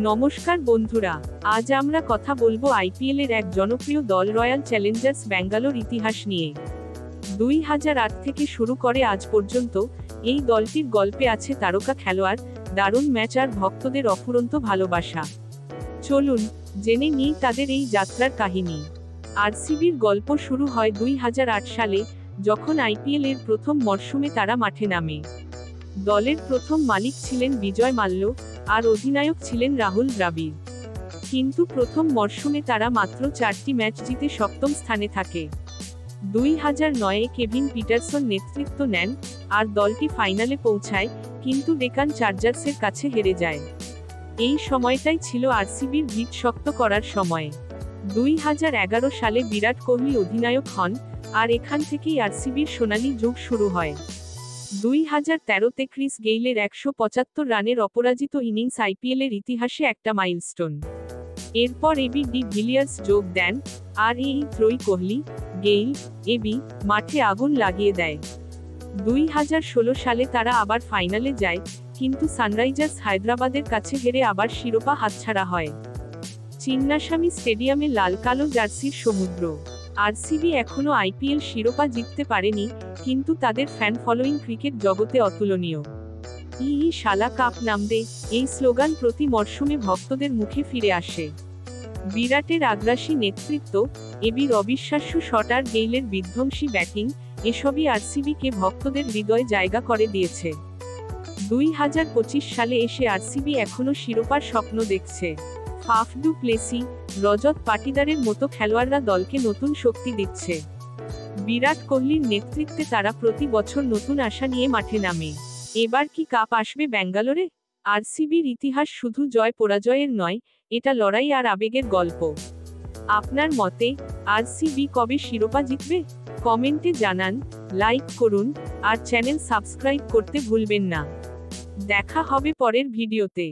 নমস্কার বন্ধুরা, আজ আমরা কথা বলবো আইপিএল এর এক জনপ্রিয় দল রয়্যাল চ্যালেঞ্জার্স ব্যাঙ্গালোর ইতিহাস নিয়ে। 2008 থেকে শুরু করে আজ পর্যন্ত এই দলটির গল্পে আছে তারকা খেলোয়াড়, দারুণ ম্যাচ আর ভক্তদের অফুরন্ত ভালোবাসা। চলুন জেনে নিই তাদের এই যাত্রার কাহিনী। আরসিবির গল্প শুরু হয় 2008 সালে, যখন আইপিএল এর প্রথম মরশুমে তারা মাঠে নামে। দলের প্রথম মালিক ছিলেন বিজয় মাল্য, আর অধিনায়ক ছিলেন রাহুল দ্রাবিড়। কিন্তু প্রথম মরশুমে তারা মাত্র 4টি ম্যাচ জিতে সপ্তম স্থানে থাকে। 2009-এ কেভিন পিটারসন নেতৃত্ব নেন, আর দলটি ফাইনালে পৌঁছায়, কিন্তু ডেকান চার্জার্সের কাছে হেরে যায়। এই সময়টাই ছিল আরসিবির ভিত শক্ত করার সময়। 2011 সালে বিরাট কোহলি অধিনায়ক হন, আর এখান থেকেই আরসিবির সোনালী যুগ শুরু হয়। 2013-তে ক্রিস গেইলের 175 রানের অপরাজিত ইনিংস আইপিএলের ইতিহাসে একটা মাইলস্টোন। এরপর এবি ডি ভিলিয়ার্স যোগ দেন, আর এই ত্রয়ী কোহলি, গেইল, এবি মাঠে আগুন লাগিয়ে দেয়। 2016 সালে তারা আবার ফাইনালে যায়, কিন্তু সানরাইজার্স হায়দ্রাবাদের কাছে হেরে আবার শিরোপা হাতছাড়া হয়। চিন্নাস্বামী স্টেডিয়ামে লাল কালো জার্সির সমুদ্র। আরসিবি এখনো আইপিএল শিরোপা জিততে পারেনি, কিন্তু তাদের ফ্যান ফলোয়িং ক্রিকেট জগতে অতুলনীয়। শালা কাপ নামদে, এই স্লোগান প্রতি মরশুমে ভক্তদের মুখে ফিরে আসে। বিরাটের আগ্রাসী নেতৃত্ব, এবির অবিশ্বাস্য শট আর গেইলের বিধ্বংসী ব্যাটিং, এসবই আরসিবিকে ভক্তদের হৃদয়ে জায়গা করে দিয়েছে। 2025 সালে এসে আরসিবি এখনো শিরোপার স্বপ্ন দেখছে। ফাফ ডু প্লেসি, রজত পাটিদারের মতো খেলোয়াড়রা দলকে নতুন শক্তি দিচ্ছে। বিরাট কোহলির নেতৃত্বে তারা প্রতি বছর নতুন আশা নিয়ে মাঠে নামে। এবার কি কাপ আসবে ব্যাঙ্গালোরে? আরসিবির ইতিহাস শুধু জয় পরাজয়ের নয়, এটা লড়াই আর আবেগের গল্প। আপনার মতে আরসিবি কবে শিরোপা জিতবে? কমেন্টে জানান, লাইক করুন, আর চ্যানেল সাবস্ক্রাইব করতে ভুলবেন না। দেখা হবে পরের ভিডিওতে।